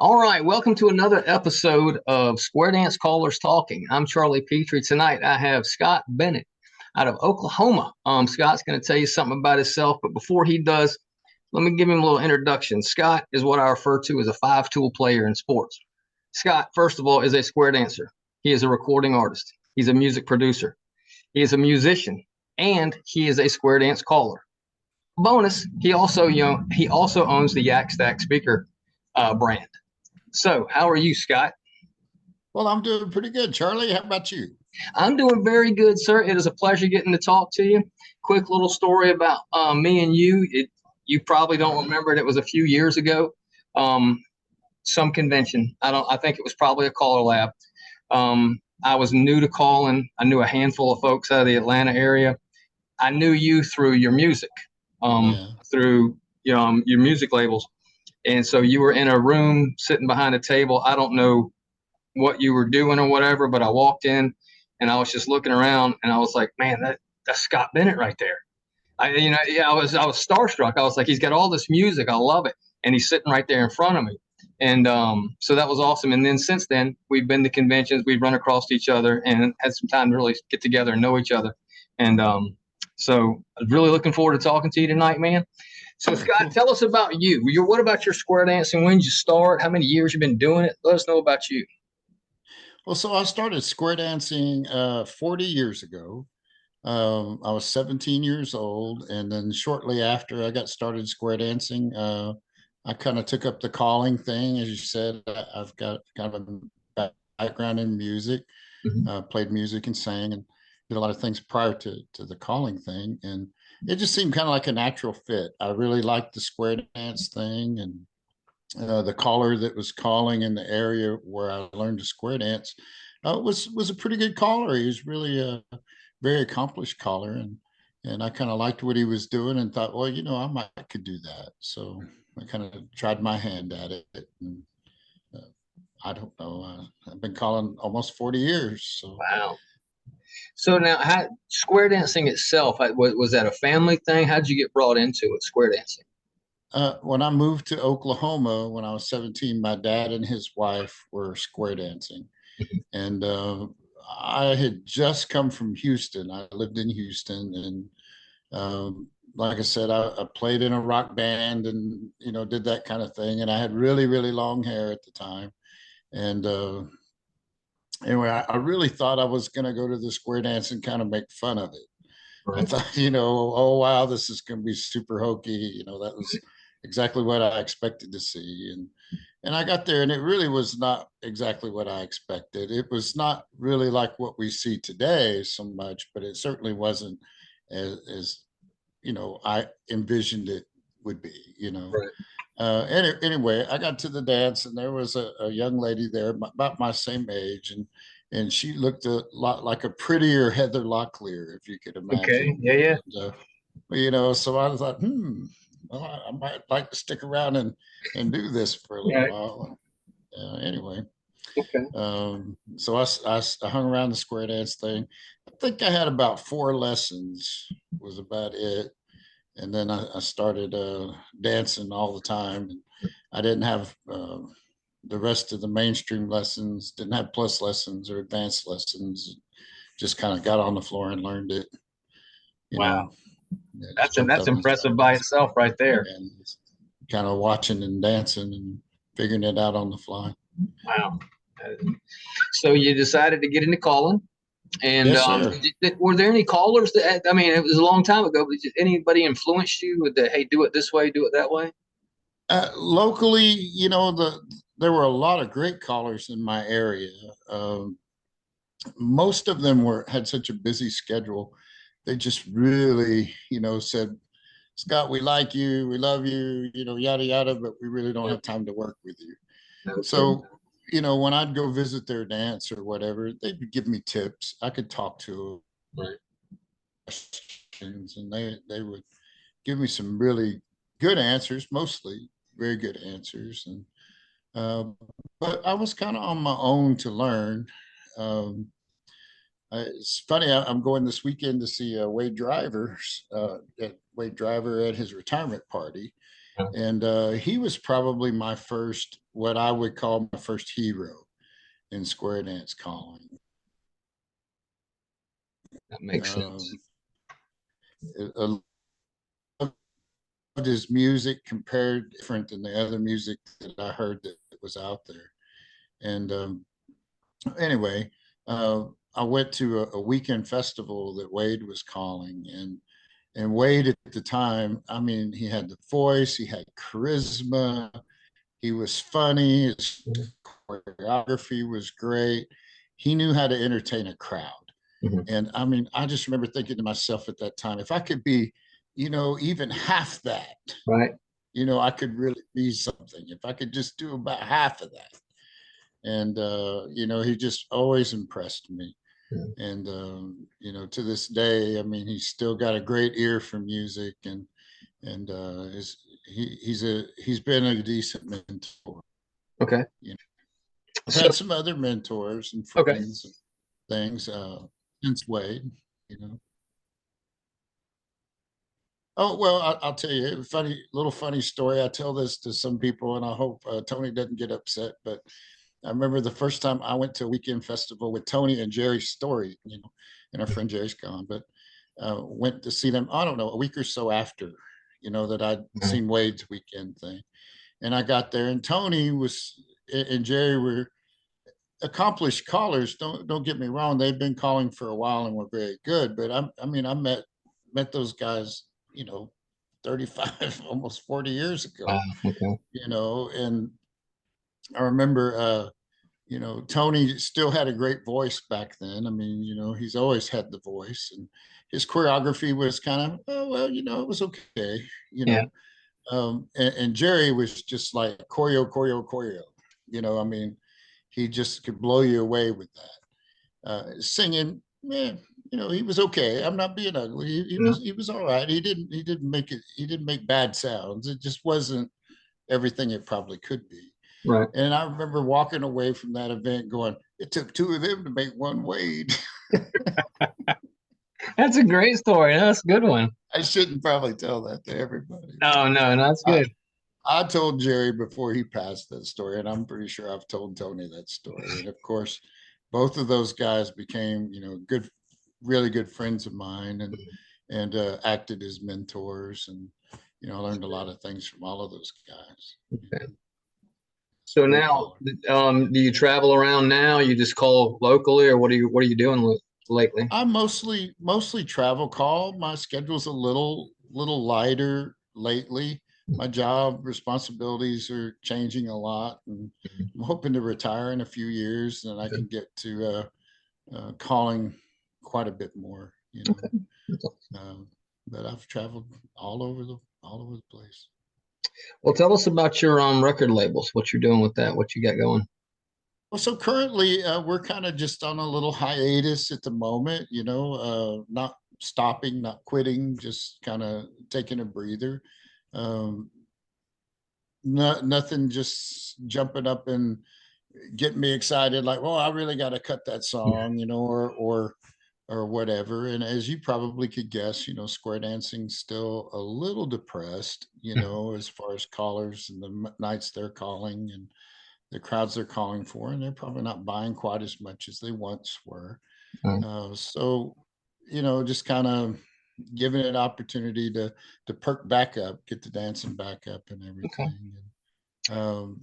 All right, welcome to another episode of Square Dance Callers Talking. I'm Charlie Petrie. Tonight I have Scott Bennett out of Oklahoma. Scott's going to tell you something about himself, but before he does, let me give him a little introduction. Scott is what I refer to as a five-tool player in sports. Scott, first of all, is a square dancer. He is a recording artist. He's a music producer. He is a musician, and he is a square dance caller. Bonus, he also owns the Yak Stack speaker brand. So, how are you, Scott? Well, I'm doing pretty good, Charlie. How about you? I'm doing very good, sir. It is a pleasure getting to talk to you. Quick little story about me and you. You probably don't remember it. It was a few years ago. Some convention. I think it was probably a CALLERLAB. I was new to calling. I knew a handful of folks out of the Atlanta area. I knew you through your music, through your music labels. And so you were in a room sitting behind a table. I don't know what you were doing or whatever, but I walked in and I was just looking around and I was like, man, that's Scott Bennett right there. I was starstruck. I was like, he's got all this music. I love it. And he's sitting right there in front of me. And so that was awesome. And then since then, we've been to conventions. We've run across each other and had some time to really get together and know each other. And so I was really looking forward to talking to you tonight, man. So, Scott, tell us about you. What about your square dancing? When did you start? How many years you've been doing it? Let us know about you. Well, so I started square dancing 40 years ago. I was 17 years old. And then shortly after I got started square dancing, I kind of took up the calling thing. As you said, I've got kind of a background in music, played music and sang and did a lot of things prior to the calling thing. And it just seemed kind of like a natural fit. I really liked the square dance thing, and the caller that was calling in the area where I learned to square dance was a pretty good caller. He was really a very accomplished caller, and I kind of liked what he was doing and thought, well, I might could do that. So I kind of tried my hand at it. And, I don't know. I've been calling almost 40 years. So Wow. So now, square dancing itself, was that a family thing? How did you get brought into it, square dancing? When I moved to Oklahoma when I was 17, my dad and his wife were square dancing. And I had just come from Houston. I lived in Houston. And like I said, I played in a rock band and, did that kind of thing. And I had really, really long hair at the time. And anyway, I really thought I was going to go to the square dance and kind of make fun of it. I Right. thought, oh, wow, this is going to be super hokey. That was exactly what I expected to see. And I got there and it really was not exactly what I expected. It was not really like what we see today so much, but it certainly wasn't as I envisioned it would be. Right. Anyway, I got to the dance and there was a young lady there about my same age, and she looked a lot like a prettier Heather Locklear, if you could Okay. imagine. Yeah. Yeah. So I thought, well, I might like to stick around and do this for a little Right. while. Anyway, Okay. so I hung around the square dance thing. I think I had about 4 lessons was about it. And then I started dancing all the time. And I didn't have the rest of the mainstream lessons, didn't have plus lessons or advanced lessons. Just kind of got on the floor and learned it. You Wow. know, just jumped That's up and impressive by itself right there. and kind of watching and dancing and figuring it out on the fly. Wow. So you decided to get into calling. And Yes, sir. were there any callers that, I mean, it was a long time ago, but did anybody influenced you with the, hey, do it this way, do it that way? Locally, there were a lot of great callers in my area. Most of them had such a busy schedule. They just really, said, Scott, we like you, we love you, yada yada, but we really don't have time to work with you. Okay. So, when I'd go visit their dance or whatever, they'd give me tips. I could talk to them, Right. questions, and they would give me some really good answers, mostly very good answers. And but I was kind of on my own to learn. Um, it's funny. I'm going this weekend to see Wade Driver at his retirement party, And he was probably my first, what I would call my first hero in square dance calling. That makes sense. I loved his music, compared different than the other music that I heard that was out there. And anyway, I went to a weekend festival that Wade was calling, and Wade at the time, I mean, he had the voice, he had charisma, he was funny, his Mhm. choreography was great. He knew how to entertain a crowd. Mhm. And I mean, I just remember thinking to myself at that time, if I could be, even half that, Right. I could really be something. If I could just do about half of that. And, he just always impressed me. Yeah. And, to this day, I mean, he's still got a great ear for music, and he's been a decent mentor. Okay. You know, I've So, had some other mentors and okay. friends and things since Wade, you know. Oh, well, I'll tell you a funny story. I tell this to some people, and I hope Tony doesn't get upset. But I remember the first time I went to a weekend festival with Tony and Jerry Story, and our friend Jerry's gone, but went to see them, I don't know, a week or so after, that I'd Mhm. seen Wade's weekend thing. And I got there, and Tony and Jerry were accomplished callers. Don't get me wrong; they've been calling for a while and were very good. But I met those guys, 35, almost 40 years Wow. ago. Okay. And I remember, Tony still had a great voice back then. I mean, he's always had the voice, and his choreography was kind of, oh well, it was okay, you Yeah. know. And Jerry was just like choreo, choreo, choreo. I mean, he just could blow you away with that. Singing, yeah, he was okay. I'm not being ugly. No. He was all right. He didn't make bad sounds. It just wasn't everything it probably could be. Right. And I remember walking away from that event going, it took two of them to make one Wade. That's a great story. That's a good one. I shouldn't probably tell that to everybody. No, no, no, that's I, good. I told Jerry before he passed that story, and I'm pretty sure I've told Tony that story. And of course, both of those guys became, good, really good friends of mine, and acted as mentors, and I learned a lot of things from all of those guys. Okay. So Great now, caller. do you travel around now? You just call locally, or what are you doing lately? I mostly travel call. My schedule's a little lighter lately. My job responsibilities are changing a lot, and Mhm. I'm hoping to retire in a few years, and I Okay. can get to calling quite a bit more. Okay. But I've traveled all over the place. Well, tell us about your record labels. What you're doing with that? What you got going? Well, so currently we're kind of just on a little hiatus at the moment, not stopping, not quitting, just kind of taking a breather. Um, Nothing just jumping up and getting me excited like, well, I really got to cut that song, or whatever. And as you probably could guess, square dancing's still a little depressed, as far as callers and the nights they're calling and the crowds they're calling for, and they're probably not buying quite as much as they once were. Uh, So, just kind of giving it opportunity to perk back up, get the dancing back up and okay. everything. And,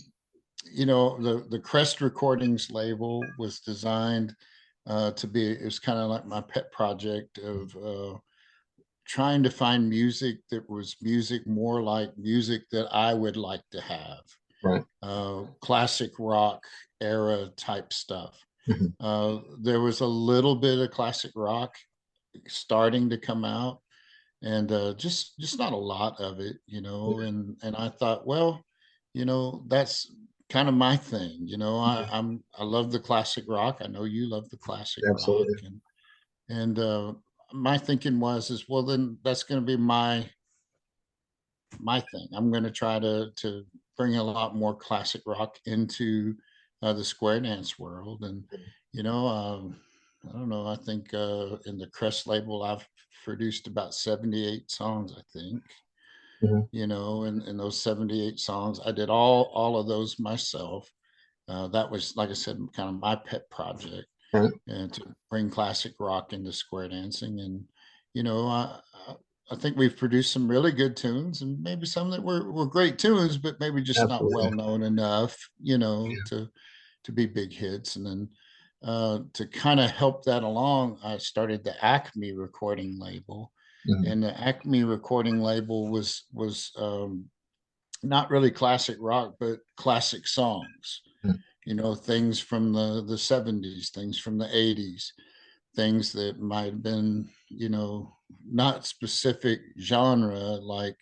the Crest Recordings label was designed to be. It was kind of like my pet project of trying to find music that was music more like music that I would like to have, Right. classic rock era type stuff. Mhm. There was a little bit of classic rock starting to come out, and just not a lot of it, and I thought, well, that's kind of my thing. I love the classic rock. I know you love the classic rock, Absolutely. and my thinking was is, well, then that's going to be my thing. I'm going to try to bring a lot more classic rock into the square dance world. And I don't know. I think in the Crest label, I've produced about 78 songs, I think. you know, and those 78 songs. I did all of those myself. That was, like I said, kind of my pet project, Right. and to bring classic rock into square dancing. And, you know, I think we've produced some really good tunes, and maybe some that were great tunes, but maybe just not well Absolutely. known enough, you know, Yeah. to be big hits. And then to kind of help that along, I started the Acme recording label. Mhm. And the Acme recording label was not really classic rock, but classic songs. Mhm. You know, things from the 70s, things from the 80s, things that might have been, you know, not specific genre like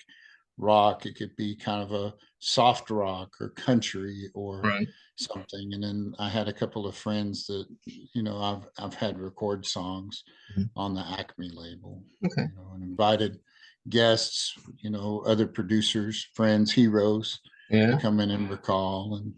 rock. It could be kind of a soft rock or country or Right. something. And then I had a couple of friends that, you know, I've had record songs Mhm. on the Acme label, Okay. you know, and invited guests, you know, other producers, friends, heroes, to Yeah. come in and recall and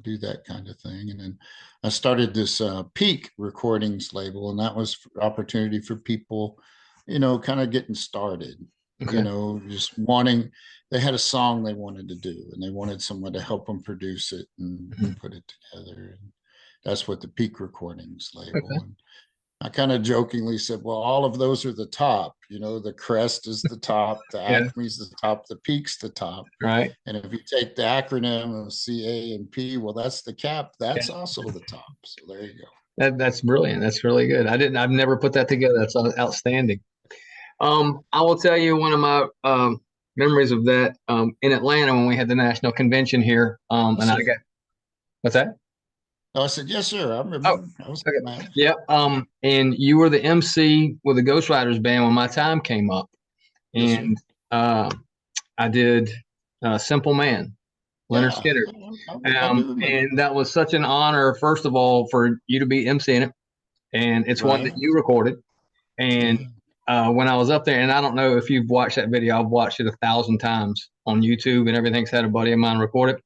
do that kind of thing. And then I started this Peak Recordings label, and that was opportunity for people, you know, kind of getting started, you Okay. know, just wanting, they had a song they wanted to do, and they wanted someone to help them produce it Mhm. and put it together. And that's what the Peak Recordings Okay. label. And I kind of jokingly said, well, all of those are the top. You know, the Crest is the top, the Yeah. Acme's the top, the Peak's the top. Right. And if you take the acronym of CA and P, well, that's the cap. Yeah. That's also the top. So there you go. That's brilliant. That's really good. I've never put that together. That's outstanding. I will tell you one of my memories of that in Atlanta when we had the national convention here. Yes, And I sir. got what's that? Oh, I said, yes, sir. I Oh, remember. I was okay. mad. Yep. And you were the MC with the Ghost Riders band when my time came up, Yes, sir. and uh, I did Simple Man, Leonard Yeah, Skinner. I do remember. And that was such an honor, first of all, for you to be emceeing it. And it's one that Right. you recorded. And Yeah. when I was up there, and I don't know if you've watched that video, I've watched it 1,000 times on YouTube and everything's had a buddy of mine record it.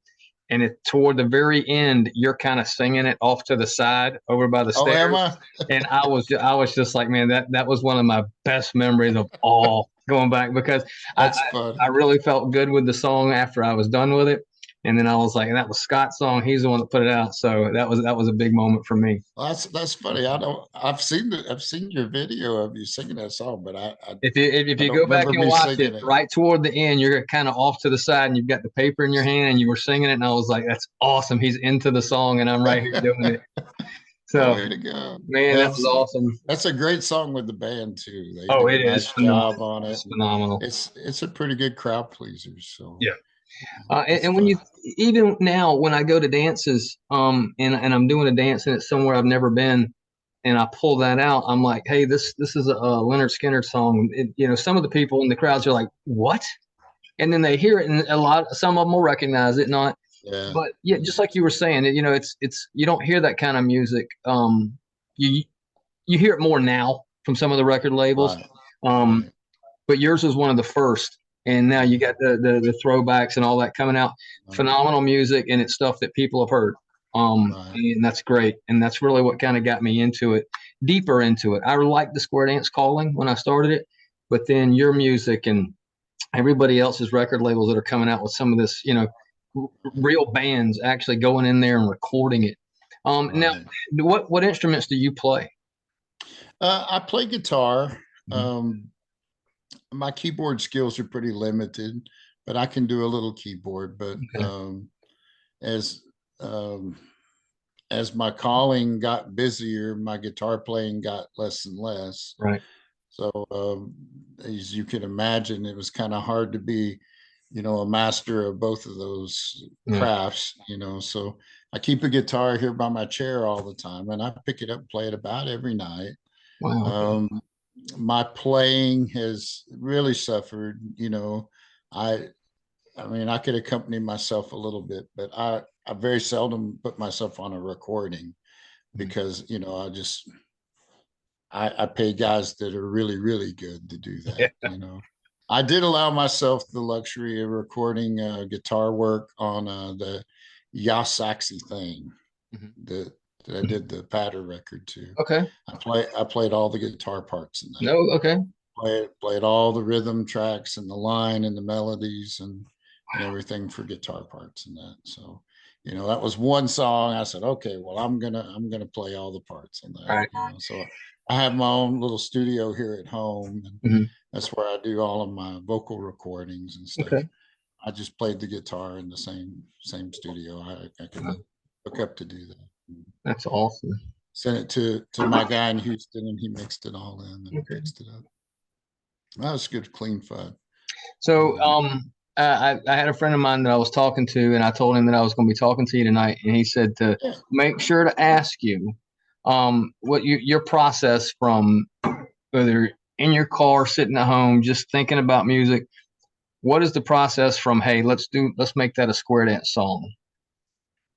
And it toward the very end, you're kind of singing it off to the side over by the Oh, am stairs. I? And I was just like, man, that was one of my best memories of all going back because I, That's I, I funny. really felt good with the song after I was done with it. And then I was like, and that was Scott's song. He's the one that put it out. So that was a big moment for me. Well, that's funny. I've seen your video of you singing that song, but If I you don't go back remember and me watch it, singing it. right toward the end, you're kind of off to the side and you've got the paper in your hand and you were singing it. And I was like, that's awesome. He's into the song and I'm right here doing it. Oh, So, way to go. man, that Yeah, was awesome. that's a great song with the band too. They Oh, did a it is nice phenomenal. job on it. It's And phenomenal. it's a pretty good crowd pleaser. So Yeah. And, it's and when fun. you, even now, when I go to dances, and I'm doing a dance and it's somewhere I've never been, and I pull that out, I'm like, hey, this is a Leonard Skinner song. Some of the people in the crowds are like, what? And then they hear it, and some of them will recognize it, not. Yeah. But yeah, just like you were saying, it's you don't hear that kind of music. You you hear it more now from some of the record labels. Right. Um, Right. but yours was one of the first, and now you Yeah. got the throwbacks and all that coming out. Right. Phenomenal music, and it's stuff that people have heard. Right. And that's great, and that's really what kind of got me into it, deeper into it. I liked the square dance calling when I started it, but then your music and everybody else's record labels that are coming out with some of this, real bands actually going in there and recording it. Now, Right. what instruments do you play? I play guitar. Mhm. Um, my keyboard skills are pretty limited, but I can do a little keyboard. But Okay. as um, as my calling got busier, my guitar playing got less and less. Right. So as you can imagine, it was kind of hard to be, you know, a master of both of those Yeah. crafts, you know. So I keep a guitar here by my chair all the time, and I pick it up and play it about every night. Wow. Okay. Um, my playing has really suffered, you know. I I mean, I could accompany myself a little bit, but I very seldom put myself on a recording Mhm. because, you know, I pay guys that are really, really good to do that, you know. I did allow myself the luxury of recording guitar work on the Ya Saxy thing Mhm. that, that I Mhm. did the patter record to. Okay. I played all the guitar parts in that. No. Okay. played all the rhythm tracks and the line and the melodies and everything for guitar parts and that. So, that was one song. I said, okay, well, I'm gonna play all the parts on that. Right. So I have my own little studio here at home, and Mhm. that's where I do all of my vocal recordings and stuff. Okay. I just played the guitar in the same studio. I could hook up to do that. That's awesome. Sent it to my guy in Houston, and he mixed it all in and Okay. fixed it up. That was good, clean fun. So, I had a friend of mine that I was talking to, and I told him that I was going to be talking to you tonight, and he said to Yeah. make sure to ask you, what your process from whether in your car, sitting at home, just thinking about music. What is the process from, hey, let's make that a square dance song?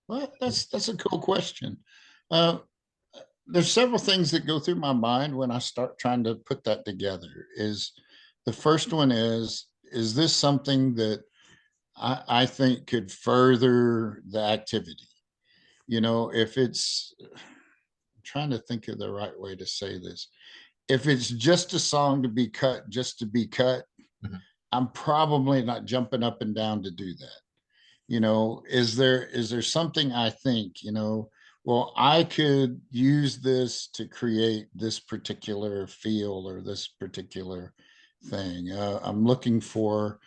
Well, that's a cool question. Uh, there's several things that go through my mind when I start trying to put that together. Is the first one is this something that I think could further the activity? If it's I'm trying to think of the right way to say this. If it's just a song to be cut, just to be cut, Mhm. I'm probably not jumping up and down to do that. Is there something I think, well, I could use this to create this particular feel or this particular thing. I'm looking for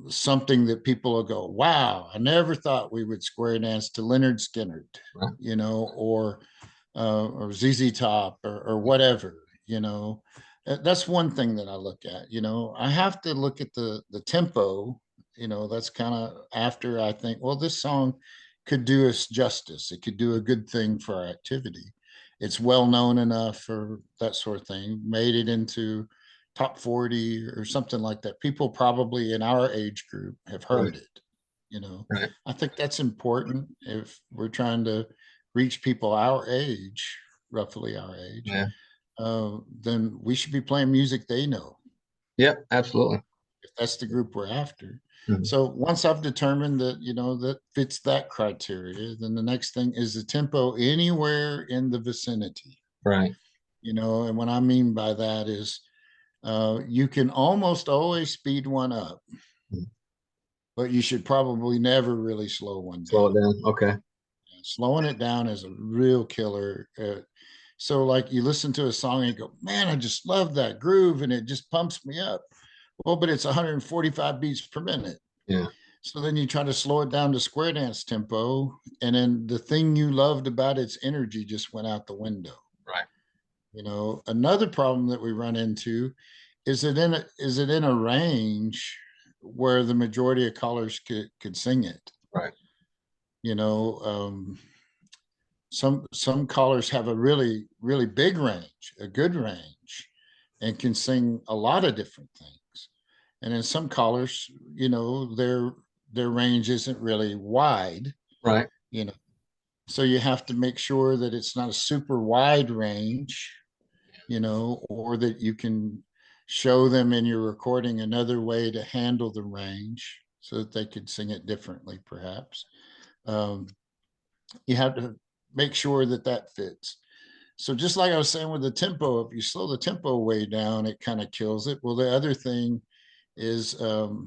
something that people will go, wow, I never thought we would square dance to Leonard Skinner, Right. or ZZ Top or whatever. That's one thing that I look at. I have to look at the tempo. That's kind of after I think, well, this song could do us justice. It could do a good thing for our activity. It's well known enough for that sort of thing. Made it into top 40 or something like that. People probably in our age group have Right. heard it. Right. I think that's important if we're trying to reach people our age, roughly our age. Yeah. Then we should be playing music they know Yep. Absolutely. if that's the group we're after. Mhm. So once I've determined that, that fits that criteria, then the next thing is the tempo anywhere in the vicinity. Right. And what I mean by that is you can almost always speed one up, Mhm. but you should probably never really slow one Slow it down. down. Okay. Slowing it down is a real killer. So like you listen to a song and you go, man, I just love that groove and it just pumps me up. Well, but it's 145 beats per minute. Yeah. So then you try to slow it down to square dance tempo, and then the thing you loved about its energy just went out the window. Right. Another problem that we run into is it in a range where the majority of callers could sing it. Right. You know, some callers have a really really big range, a good range, and can sing a lot of different things. And then some callers, their range isn't really wide. Right. You know, so you have to make sure that it's not a super wide range, or that you can show them in your recording another way to handle the range so that they could sing it differently, perhaps. Um, you have to make sure that that fits. So just like I was saying with the tempo, if you slow the tempo way down, it kind of kills it. Well, the other thing is the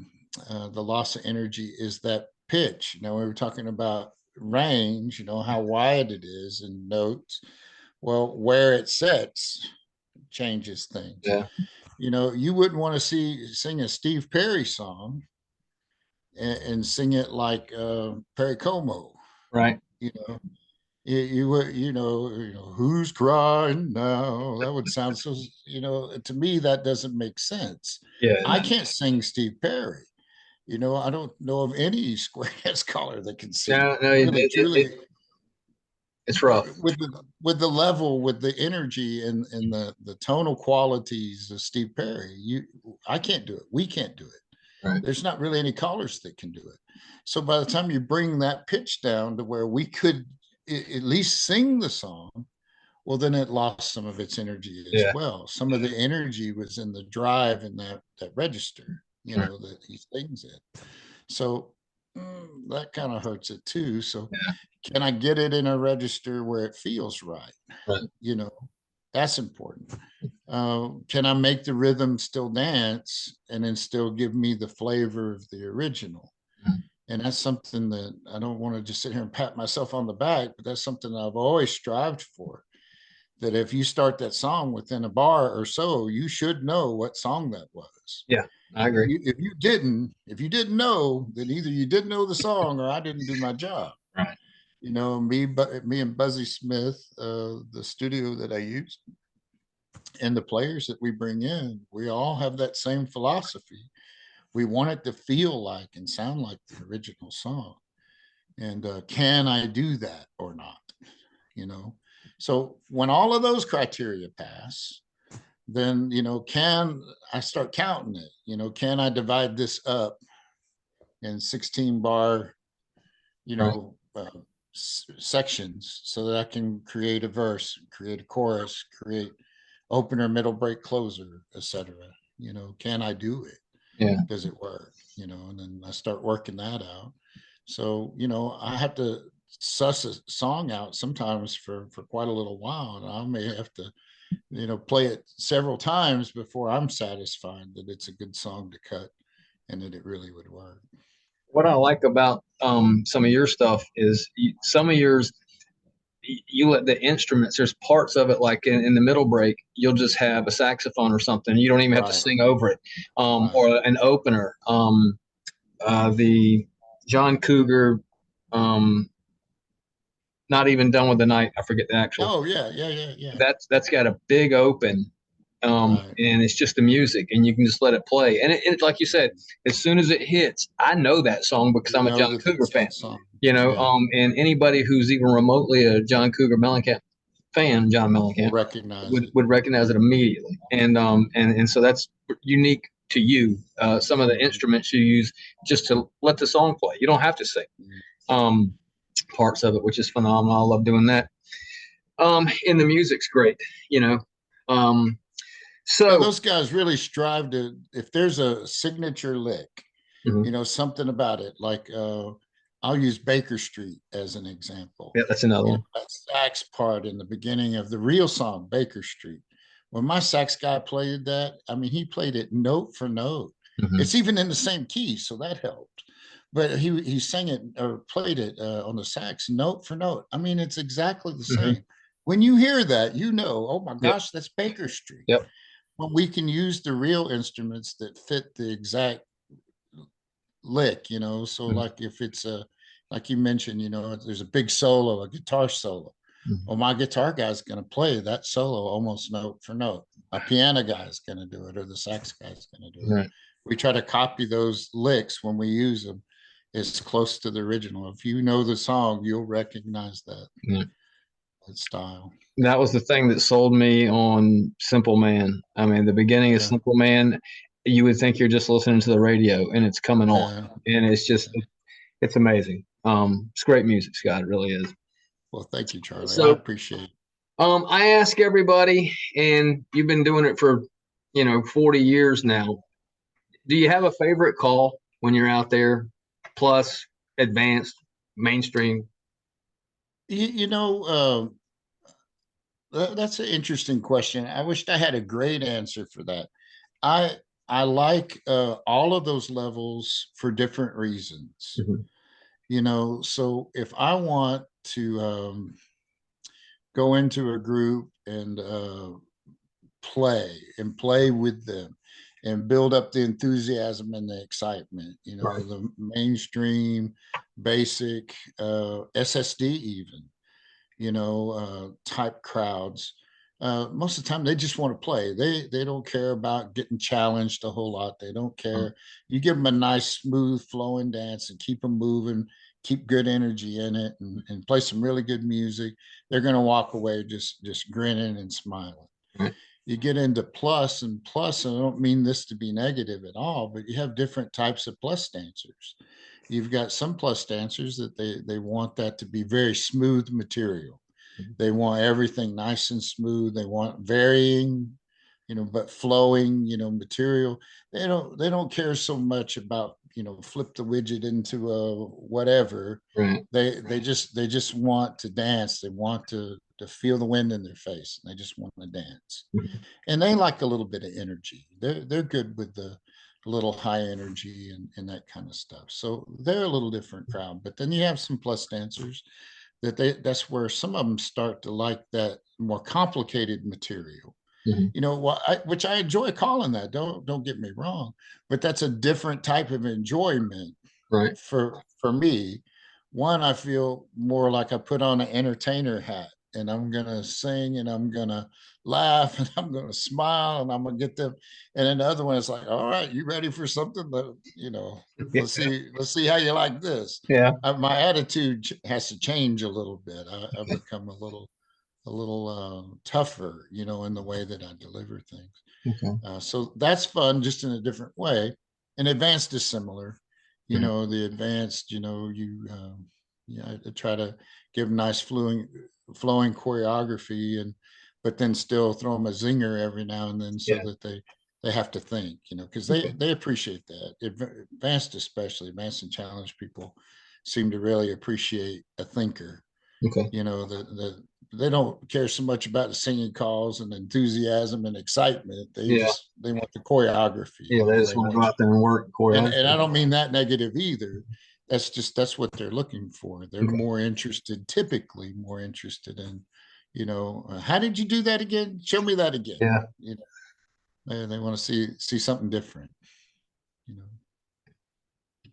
loss of energy is that pitch. We were talking about range, how wide it is in notes. Well, where it sets changes things. Yeah. You wouldn't want to sing a Steve Perry song and sing it like Perry Como. Right. You know, you would, who's crying now? That would sound so. To me, that doesn't make sense. Yeah. I can't sing Steve Perry. I don't know of any square dance caller that can sing No. No. really, truly It's rough. with the level, with the energy and the tonal qualities of Steve Perry. I can't do it. We can't do it. Right. There's not really any callers that can do it. So by the time you bring that pitch down to where we could at least sing the song, well, then it lost some of its energy as Yeah. well. Some of the energy was in the drive in that register, Right. that he sings it. So that kind of hurts it too. So Yeah. can I get it in a register where it feels right? Right. You know, That's important. Can I make the rhythm still dance and then still give me the flavor of the original? And that's something that I don't want to just sit here and pat myself on the back, but that's something I've always strived for. That if you start that song within a bar or so, you should know what song that was. Yeah, I agree. If you didn't know, then either you didn't know the song or I didn't do my job. Right. You know, me and Buzzy Smith, the studio that I use, and the players that we bring in, we all have that same philosophy. We want it to feel like and sound like the original song. And can I do that or not? You know, so when all of those criteria pass, then, you know, can I start counting it? You know, can I divide this up in 16 bar, you know, sections so that I can create a verse, create a chorus, create opener, middle break, closer, etc. You know, can I do it? Yeah. Does it work? You know, and then I start working that out. So, you know, I have to suss a song out sometimes for quite a little while, and I may have to, you know, play it several times before I'm satisfied that it's a good song to cut and that it really would work. What I like about some of your stuff is some of yours, you let the instruments, there's parts of it like in the middle break, you'll just have a saxophone or something. You don't even have to sing over it, or an opener. The John Cougar, not even done with the night. I forget the actual. Oh yeah. That's got a big open, and it's just the music, and you can just let it play. And it, like you said, as soon as it hits, I know that song because I'm a John Cougar fan. You know, and anybody who's even remotely a John Cougar Mellencamp fan, John Mellencamp, would recognize it immediately. And so that's unique to you. Some of the instruments you use just to let the song play. You don't have to sing parts of it, which is phenomenal. I love doing that. And the music's great, you know. So those guys really strive to, if there's a signature lick, you know, something about it, like I'll use Baker Street as an example. Yeah, that's another one. That sax part in the beginning of the real song, Baker Street. When my sax guy played that, I mean, he played it note for note. It's even in the same key, so that helped. But he sang it or played it on the sax note for note. I mean, it's exactly the same. When you hear that, you know, oh my gosh, that's Baker Street. Yep. Well, we can use the real instruments that fit the exact lick, you know. So like if it's a, like you mentioned, you know, there's a big solo, a guitar solo. Well, my guitar guy's going to play that solo almost note for note. A piano guy's going to do it, or the sax guy's going to do it. We try to copy those licks when we use them as close to the original. If you know the song, you'll recognize that, that style. That was the thing that sold me on Simple Man. I mean, the beginning of Simple Man, you would think you're just listening to the radio and it's coming on, and it's just, it's amazing. It's great music, Scott. It really is. Well, thank you, Charlie. So, I appreciate it. I ask everybody, and you've been doing it for, you know, 40 years now. Do you have a favorite call when you're out there? Plus, advanced, mainstream? You know, that's an interesting question. I wished I had a great answer for that. I like all of those levels for different reasons. You know, so if I want to go into a group and play with them and build up the enthusiasm and the excitement, you know, the mainstream, basic, SSD even, you know, type crowds. Most of the time they just want to play. They don't care about getting challenged a whole lot. They don't care. You give them a nice, smooth flowing dance and keep them moving, keep good energy in it, and play some really good music. They're going to walk away just grinning and smiling. You get into plus, and plus, I don't mean this to be negative at all, but you have different types of plus dancers. You've got some plus dancers that they want that to be very smooth material. They want everything nice and smooth. They want varying, you know, but flowing, you know, material. They don't care so much about, you know, flip the widget into a whatever. They just want to dance. They want to to feel the wind in their face. And they just want to dance. Mhm. And they like a little bit of energy. They're good with the little high energy and that kind of stuff. So they're a little different crowd. But then you have some plus dancers that's where some of them start to like that more complicated material. Mhm. You know what? Which I enjoy calling that. Don't get me wrong, but that's a different type of enjoyment Right. for me. One, I feel more like I put on an entertainer hat and I'm gonna sing and I'm gonna laugh and I'm gonna smile and I'm gonna get them. And then the other one is like, all right, you ready for something? Let's see how you like this. Yeah. My attitude has to change a little bit. I've become a little tougher, in the way that I deliver things. Okay. So that's fun, just in a different way. And advanced is similar. Mhm. The advanced, I try to give nice flowing choreography, but then still throw them a zinger every now and then so Yeah. that they have to think, because Okay. they appreciate that. Advanced, especially advanced and challenge people, seem to really appreciate a thinker. Okay. They don't care so much about the singing calls and enthusiasm and excitement. Yeah. They want the choreography. Yeah. They just They want to want go out there and work and I choreography. don't mean that negative either. That's what they're looking for. They're Okay. more interested, typically more interested in, how did you do that again? Show me that again. Yeah. They want to see something different. You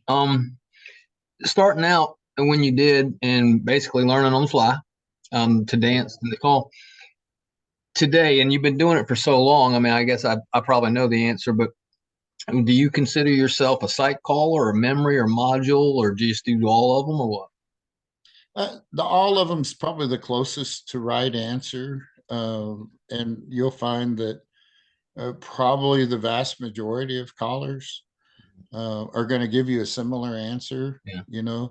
know. Starting out when you did and basically learning on the fly, to dance in the call today, and you've been doing it for so long. I mean, I guess I probably know the answer, but do you consider yourself a sight caller or memory or module, or do you just do all of them, or what? All of them's probably the closest to right answer, and you'll find that probably the vast majority of callers are going to give you a similar answer. Yeah.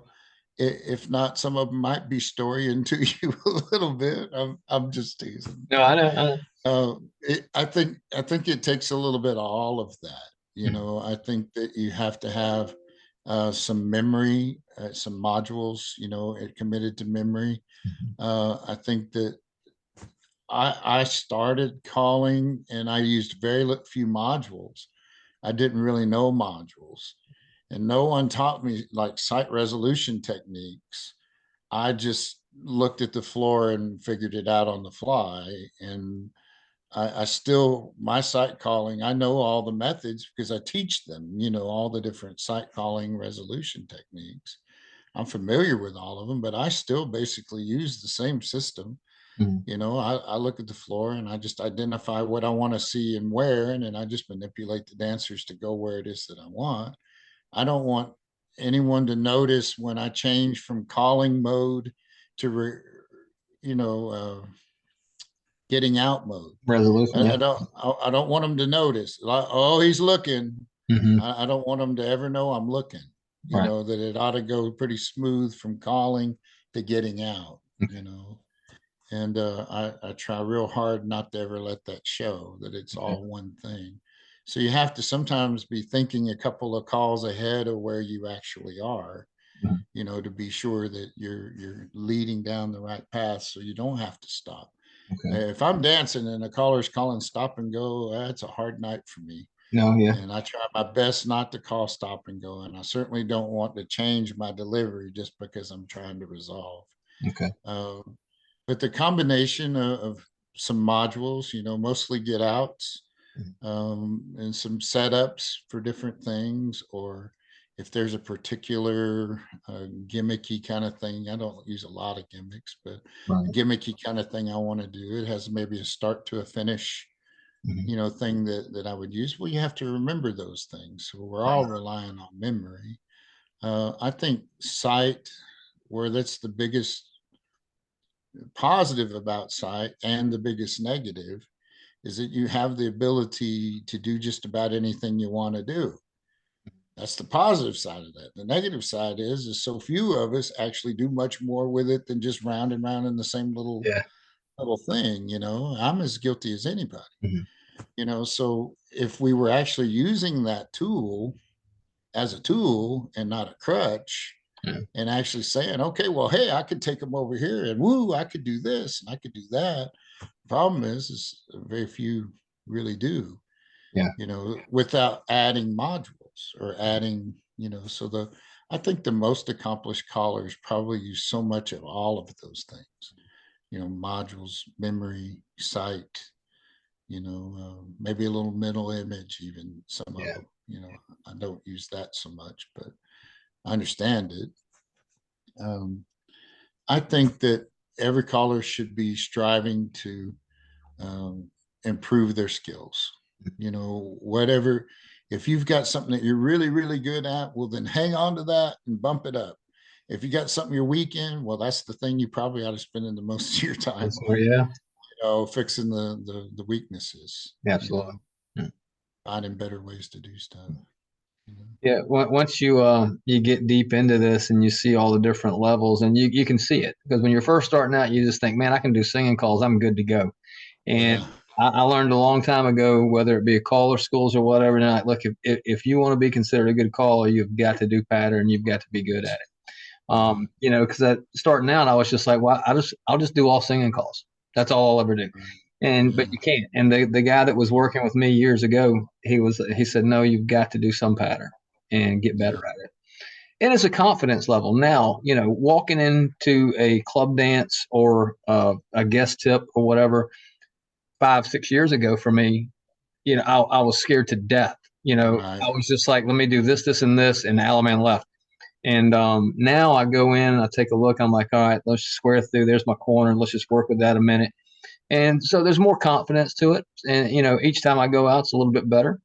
If not, some of them might be storying to you a little bit. I'm just teasing. No, I know. I know. I think it takes a little bit of all of that. Mhm. I think that you have to have some memory, some modules, committed to memory. I think that I started calling and I used very few modules. I didn't really know modules, and no one taught me like sight resolution techniques. I just looked at the floor and figured it out on the fly. And I still, my sight calling, I know all the methods because I teach them, all the different sight calling resolution techniques. I'm familiar with all of them, but I still basically use the same system. Mhm. I look at the floor and I just identify what I want to see and where, and then I just manipulate the dancers to go where it is that I want. I don't want anyone to notice when I change from calling mode to, you know, getting out mode. Resolution. I Yeah. don't. I don't want them to notice. Like, oh, he's looking. Hmm. I don't want them to ever know I'm looking. Right. That it ought to go pretty smooth from calling to getting out. Okay. And I try real hard not to ever let that show that it's Okay. all one thing. So you have to sometimes be thinking a couple of calls ahead of where you actually are, Mhm. to be sure that you're leading down the right path so you don't have to stop. Okay. If I'm dancing and a caller's calling stop and go, that's a hard night for me. No. Yeah. And I try my best not to call stop and go. And I certainly don't want to change my delivery just because I'm trying to resolve. Okay. Um, but the combination of some modules, mostly get outs, Mhm. and some setups for different things, or if there's a particular gimmicky kind of thing, I don't use a lot of gimmicks, but a Right. gimmicky kind of thing I want to do, it has maybe a start to a finish, Mhm. thing that I would use. Well, you have to remember those things. So we're all Right. relying on memory. I think sight, where that's the biggest positive about sight and the biggest negative, is that you have the ability to do just about anything you want to do. That's the positive side of that. The negative side is so few of us actually do much more with it than just round and round in the same Yeah. little thing. I'm as guilty as anybody. Mhm. So if we were actually using that tool as a tool and not a crutch, Yeah. and actually saying, okay, well, hey, I could take them over here, and woo, I could do this and I could do that. Problem is very few really do, Yeah. without adding modules or adding, so I think the most accomplished callers probably use so much of all of those things, modules, memory, sight, maybe a little mental image, even some of Yeah. them, I don't use that so much, but I understand it. I think that every caller should be striving to improve their skills. Whatever, if you've got something that you're really, really good at, well, then hang on to that and bump it up. If you got something you're weak in, well, that's the thing you probably ought to spend the most of your time on, Yeah. fixing the weaknesses. Absolutely. Finding better ways to do stuff. Yeah, once you get deep into this and you see all the different levels, and you can see it, because when you're first starting out, you just think, man, I can do singing calls, I'm good to go. And Yeah. I learned a long time ago, whether it be a caller schools or whatever, and look, if you want to be considered a good caller, you've got to do pattern, you've got to be good at it. Because starting out, I was just like, well, I'll just do all singing calls. That's all I'll ever do. But you can't. And the guy that was working with me years ago, he said, no, you've got to do some pattern and get better at it. And it's a confidence level. Now, walking into a club dance or a guest tip or whatever 5-6 years ago for me, I was scared to death. Right. I was just like, let me do this, this, and this, and the Alaman left. And now I go in and I take a look. I'm like, all right, let's square through. There's my corner. Let's just work with that a minute. And so there's more confidence to it. And, each time I go out, it's a little bit better.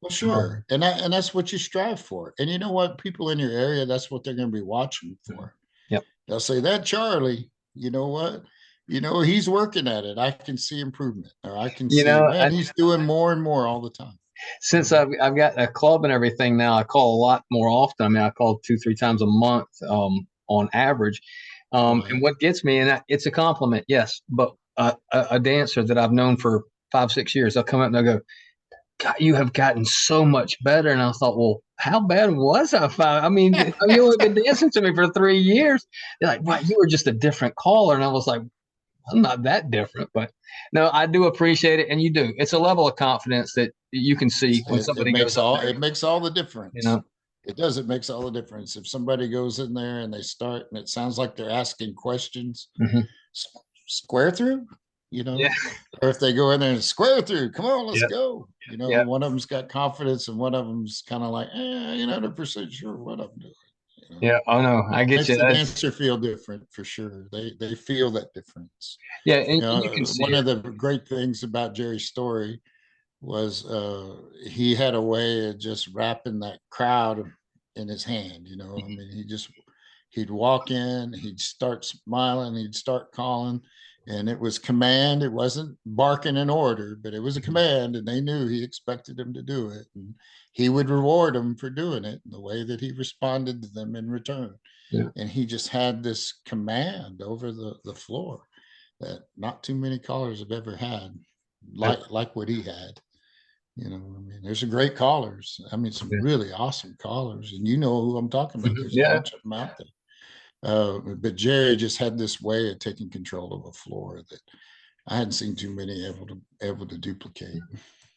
Well, sure. And that's what you strive for. And you know what? People in your area, that's what they're going to be watching for. Yep. They'll say, that Charlie, you know what? He's working at it. I can see improvement, or I can see, man, he's doing more and more all the time. Since I've got a club and everything now, I call a lot more often. I mean, I call 2-3 times a month on average. Right. And what gets me, and it's a compliment, yes, but a dancer that I've known for 5-6 years, they'll come up and they'll go, God, you have gotten so much better. And I thought, well, how bad was I? I mean, you only been dancing to me for 3 years. They're like, wow, you were just a different caller. And I was like, I'm not that different, but no, I do appreciate it. And you do. It's a level of confidence that you can see when somebody goes up there. It makes all the difference. It does. It makes all the difference. If somebody goes in there and they start and it sounds like they're asking questions, square through, Yeah. or if they go in there and square through, come on, let's go. One of them's got confidence and one of them's kind of like, you're not 100% sure what I'm doing. Yeah. Oh no, I get Makes you. the dancer feel different for sure. They feel that difference. Yeah, and you can see one of the great things about Jerry's story was he had a way of just wrapping that crowd in his hand. I mean, he'd walk in, he'd start smiling, he'd start calling, and it was command. It wasn't barking an order, but it was a command, and they knew he expected them to do it, and he would reward them for doing it in the way that he responded to them in return. Yeah. And he just had this command over the floor that not too many callers have ever had, like what he had. I mean, there's some great callers. I mean, some really awesome callers, and you know who I'm talking about. There's a bunch of them out there. But Jerry just had this way of taking control of a floor that I hadn't seen too many able to duplicate.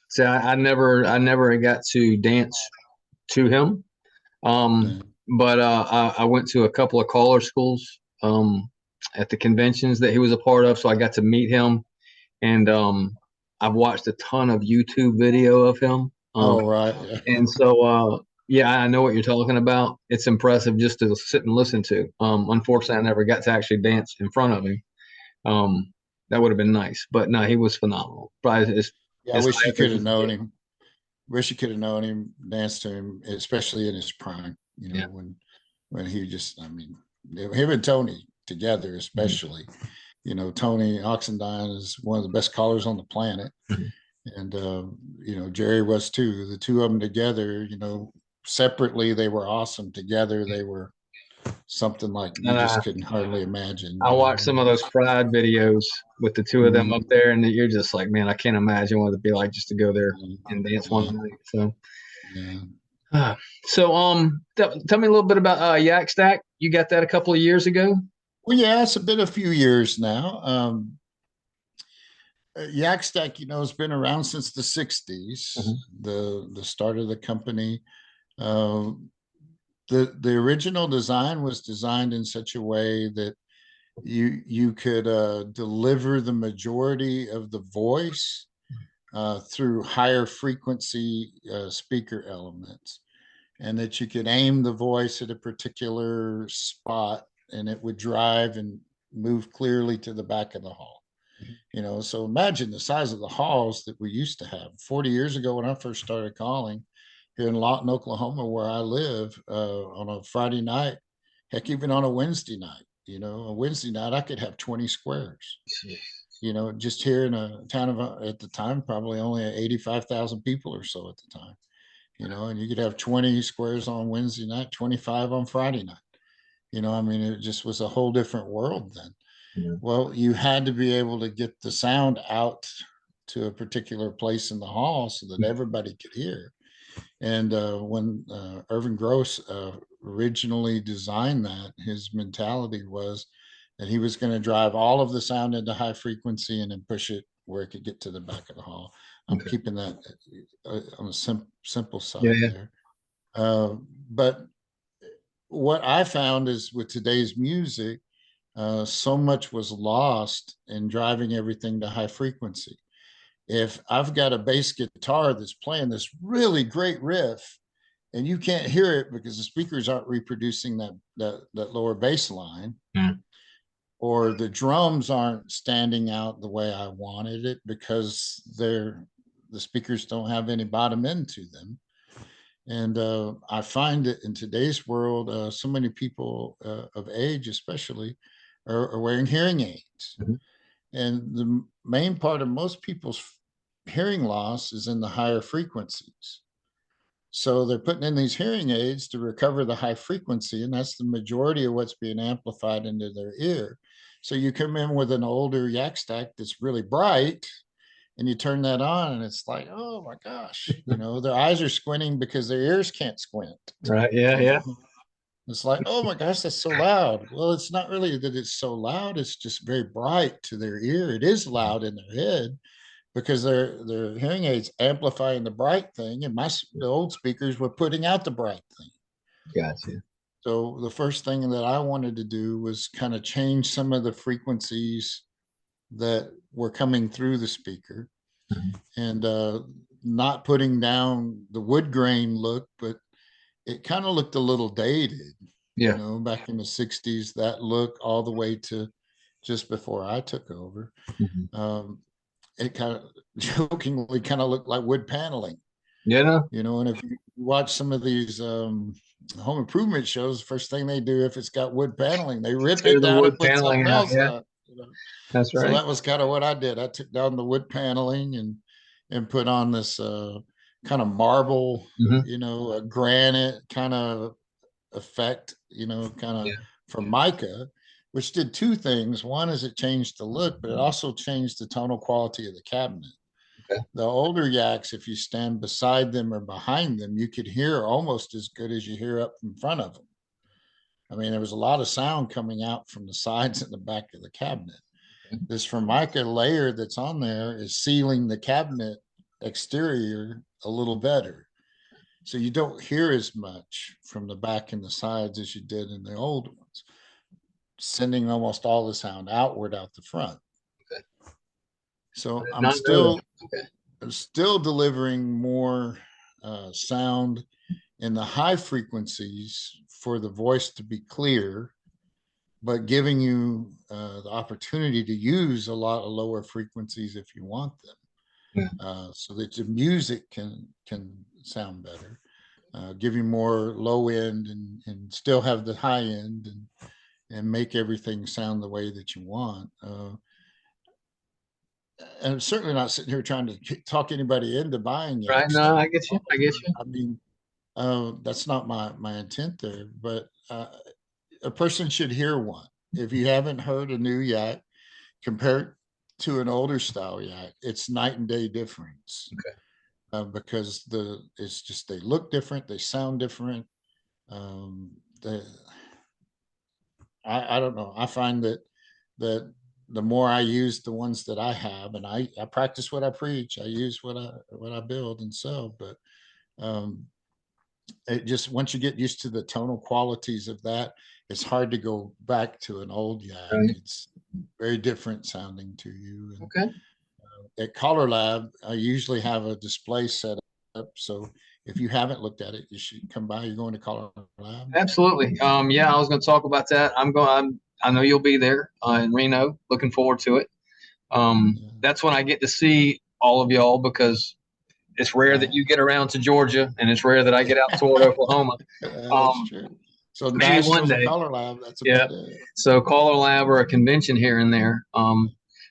So I never got to dance to him, but I went to a couple of caller schools at the conventions that he was a part of, so I got to meet him, and I've watched a ton of YouTube video of him. Right. And so yeah, I know what you're talking about. It's impressive just to sit and listen to. Unfortunately, I never got to actually dance in front of him. That would have been nice, but no, he was phenomenal. Probably I wish you could have known him. Wish you could have known him, danced to him, especially in his prime. When he just, I mean, him and Tony together, especially. Tony Oxendine is one of the best callers on the planet, and Jerry was too. The two of them together, separately they were awesome. Together they were something like you just couldn't hardly imagine. I watched some of those Pride videos with the two of them up there, and you're just like, man, I can't imagine what it'd be like just to go there and dance one night. So, tell me a little bit about Yak Stack. you got that a couple of years ago? Well, yeah, it's been a few years now. Yak Stack, has been around since the 60s, the start of the company. Uh, the original design was designed in such a way that you could deliver the majority of the voice through higher frequency speaker elements, and that you could aim the voice at a particular spot and it would drive and move clearly to the back of the hall. So imagine the size of the halls that we used to have 40 years ago when I first started calling here in Lawton, Oklahoma, where I live, on a Friday night, heck, even on a Wednesday night. A Wednesday night, I could have 20 squares. Just here in a town of, at the time, probably only 85,000 people or so at the time. And you could have 20 squares on Wednesday night, 25 on Friday night. It just was a whole different world then. Yeah. Well, you had to be able to get the sound out to a particular place in the hall so that everybody could hear. And when Irvin Gross originally designed that, his mentality was that he was going to drive all of the sound into high frequency and then push it where it could get to the back of the hall. I'm keeping that on a simple side there. But what I found is with today's music, so much was lost in driving everything to high frequency. If I've got a bass guitar that's playing this really great riff and you can't hear it because the speakers aren't reproducing that lower bass line, or the drums aren't standing out the way I wanted it because the speakers don't have any bottom end to them. And I find that in today's world, so many people of age especially are wearing hearing aids. And the main part of most people's hearing loss is in the higher frequencies. So they're putting in these hearing aids to recover the high frequency, and that's the majority of what's being amplified into their ear. So you come in with an older Yak Stack that's really bright, and you turn that on, and it's like, oh my gosh, their eyes are squinting because their ears can't squint. Right. Yeah. It's like, oh my gosh, that's so loud. Well, it's not really that it's so loud. It's just very bright to their ear. It is loud in their head because their hearing aids amplifying the bright thing, and the old speakers were putting out the bright thing. Gotcha. So the first thing that I wanted to do was kind of change some of the frequencies that were coming through the speaker, and not putting down the wood grain look, but it kind of looked a little dated. Back in the 60s, that look all the way to just before I took over. It kind of jokingly kind of looked like wood paneling. And if you watch some of these home improvement shows, the first thing they do, if it's got wood paneling, they rip it down and put something else up. That's right. So that was kind of what I did. I took down the wood paneling and put on this kind of marble, a granite kind of effect, kind of from mica, which did two things. One is it changed the look, but it also changed the tonal quality of the cabinet. The older Yaks, if you stand beside them or behind them, you could hear almost as good as you hear up in front of them. I mean, there was a lot of sound coming out from the sides and the back of the cabinet. This Formica layer that's on there is sealing the cabinet exterior a little better. So you don't hear as much from the back and the sides as you did in the old ones, sending almost all the sound outward out the front. So I'm still delivering more sound in the high frequencies for the voice to be clear, but giving you the opportunity to use a lot of lower frequencies if you want them, so that the music can sound better, give you more low end and still have the high end and make everything sound the way that you want. And I'm certainly not sitting here trying to talk anybody into buying it. Right. No, I get you. I mean, that's not my intent there, but a person should hear one. If you haven't heard a new Yak compared to an older style Yak, it's night and day difference. Because it's just, they look different, they sound different. I don't know. I find that the more I use the ones that I have, and I practice what I preach, I use what I build and sell, but um, it just, once you get used to the tonal qualities of that, it's hard to go back to an old yak. Right. It's very different sounding to you. And Okay. at CALLERLAB, I usually have a display set up. So if you haven't looked at it, you should come by. You're going to CALLERLAB. Absolutely. Yeah, I was going to talk about that. I know you'll be there in Reno. Looking forward to it. Yeah. That's when I get to see all of y'all, because it's rare that Right. you get around to Georgia, and it's rare that I get out toward Oklahoma. That's true. So Maybe one nationals and day. CALLERLAB, that's Yeah. about it. So CALLERLAB or a convention here and there.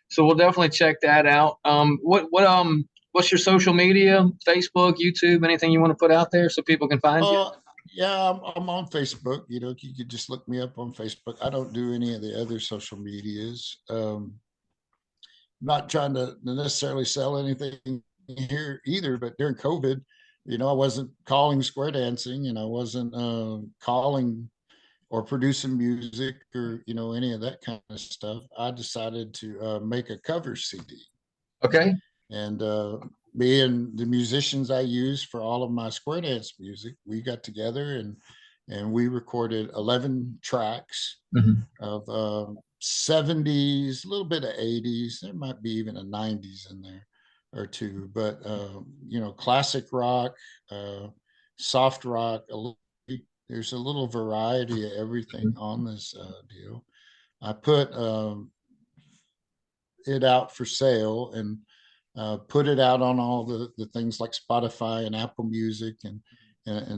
So we'll definitely check that out. What's your social media? Facebook, YouTube, anything you want to put out there so people can find you? Yeah, I'm on Facebook. You know, you could just look me up on Facebook. I don't do any of the other social medias. Not trying to necessarily sell anything here either, but during COVID, you know, I wasn't calling square dancing, and I wasn't calling or producing music, or, you know, any of that kind of stuff. I decided to make a cover CD. Okay. And me and the musicians I use for all of my square dance music, we got together and we recorded 11 tracks of 70s, a little bit of 80s. There might be even a 90s in there or two, but you know, classic rock, soft rock. There's a little variety of everything on this deal. I put it out for sale and put it out on all the things like Spotify and Apple Music and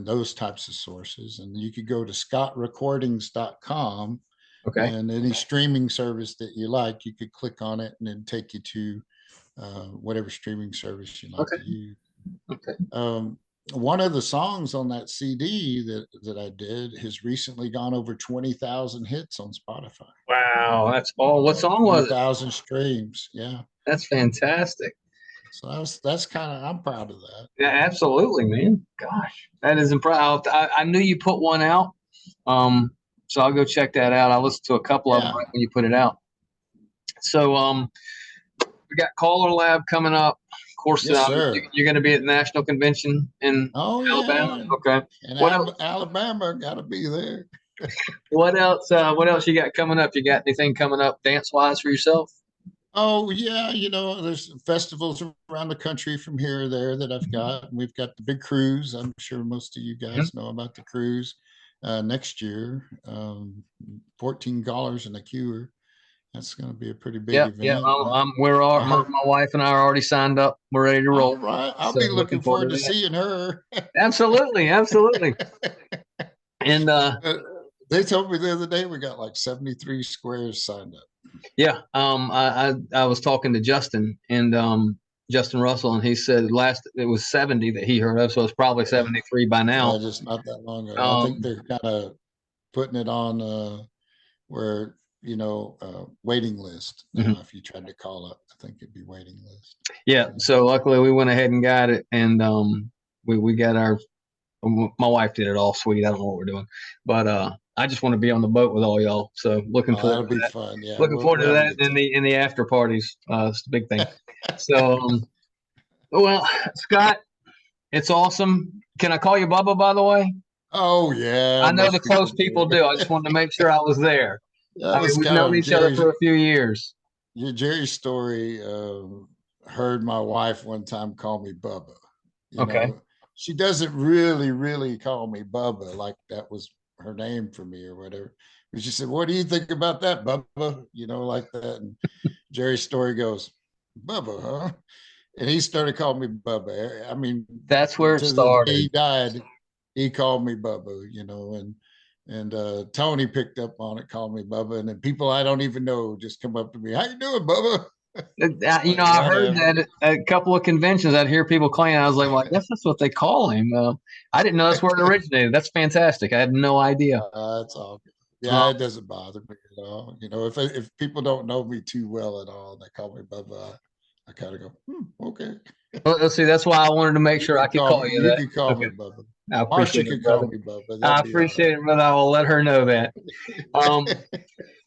those types of sources. And you could go to scottrecordings.com, Okay. and any streaming service that you like, you could click on it and then take you to whatever streaming service you like Okay. to use. Okay. One of the songs on that CD that I did has recently gone over 20,000 hits on Spotify. Wow, that's all. What song was it? 20,000 streams. Yeah. That's fantastic. So that's kind of, I'm proud of that. Yeah, absolutely, man. Gosh, that is impressive. I knew you put one out. So I'll go check that out. I listened to a couple of them right when you put it out. So we got CALLERLAB coming up. Of course, Yes, sir. you're going to be at the national convention in Alabama. Yeah. Okay. And What else? Alabama got to be there. What else? What else you got coming up? You got anything coming up dance wise for yourself? Oh yeah, you know, there's festivals around the country from here or there that I've got. We've got the big cruise. I'm sure most of you guys know about the cruise next year. 14 callers and a queuer. That's going to be a pretty big event. Yeah. My wife and I are already signed up. We're ready to roll. All right. I'll So be looking forward to that. seeing her. Absolutely. And they told me the other day we got like 73 squares signed up. Yeah. I was talking to Justin and Justin Russell, and he said it was 70 that he heard of, so it's probably 73 by now. Yeah, just not that long ago. I think they're kind of putting it on where, you know, waiting list. If you tried to call up, I think it'd be waiting list. Yeah. So luckily we went ahead and got it, and we got my wife did it all sweet. I don't know what we're doing, but I just want to be on the boat with all y'all. So looking forward to that. That'll be fun. Yeah. Looking forward to that in the after parties. It's the big thing. So, well, Scott, it's awesome. Can I call you Bubba, by the way? Oh yeah. I know the close people do. I just wanted to make sure I was there. I mean, we've known each other for a few years. Your Jerry's story. Heard my wife one time call me Bubba. You know, she doesn't really call me Bubba like that was her name for me or whatever. But she said, "What do you think about that, Bubba?" You know, like that. And Jerry's story goes, "Bubba, huh?" And he started calling me Bubba. I mean, that's where it started. The day he died, he called me Bubba, you know, and Tony picked up on it, called me Bubba, and then people I don't even know just come up to me, "How you doing, Bubba?" You know, I heard that at a couple of conventions. I'd hear people claim. I was like, well, I guess that's what they call him. I didn't know that's where it originated. That's fantastic. I had no idea. That's all good. Yeah, it doesn't bother me at all. You know, if people don't know me too well at all, they call me Bubba, I kind of go, okay. Well, let's see. That's why I wanted to make sure I could call you You that. can call Okay. me Bubba. I Marcia appreciate it, could call brother. me Bubba. I That'd be all appreciate it, brother. I will let her know that. right.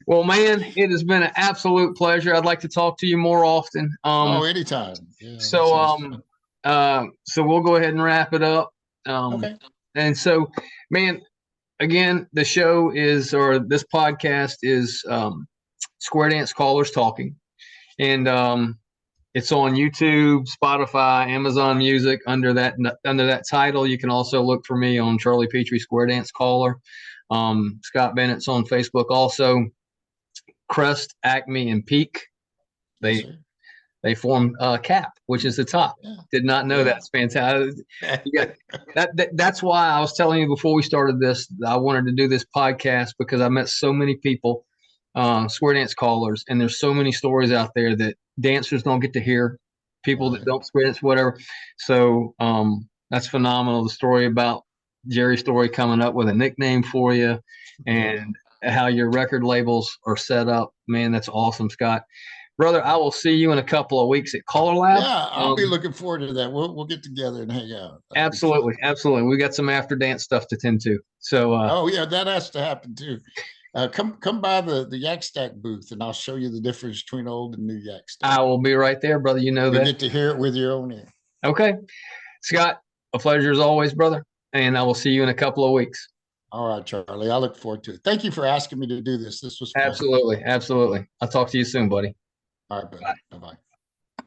Well, man, it has been an absolute pleasure. I'd like to talk to you more often. Oh, anytime. Yeah, that So, sounds fun. so we'll go ahead and wrap it up. Okay. And so, man, again, the show is, or this podcast is, Square Dance Callers Talking, and it's on YouTube, Spotify, Amazon Music under that title. You can also look for me on Charlie Petrie Square Dance Caller. Scott Bennett's on Facebook also. Crest, Acme, and Peak. Yes, They form CAP, which is the top. yeah. Did not know Yeah. that's fantastic. That's why I was telling you before we started this, I wanted to do this podcast because I met so many people, square dance callers, and there's so many stories out there that dancers don't get to hear, people that don't square dance, whatever. So that's phenomenal. The story about Jerry's story coming up with a nickname for you, and how your record labels are set up. Man, that's awesome, Scott. Brother, I will see you in a couple of weeks at CALLERLAB. Yeah, I'll be looking forward to that. We'll get together and hang out. That'll Absolutely, absolutely. We got some after dance stuff to tend to. So oh yeah, that has to happen too. Come by the Yak Stack booth and I'll show you the difference between old and new Yak Stack. I will be right there, brother. You know that. You get to hear it with your own ear. Okay. Scott, a pleasure as always, brother. And I will see you in a couple of weeks. All right, Charlie. I look forward to it. Thank you for asking me to do this. This was fun. Absolutely. Absolutely. I'll talk to you soon, buddy. All right, buddy. Bye-bye.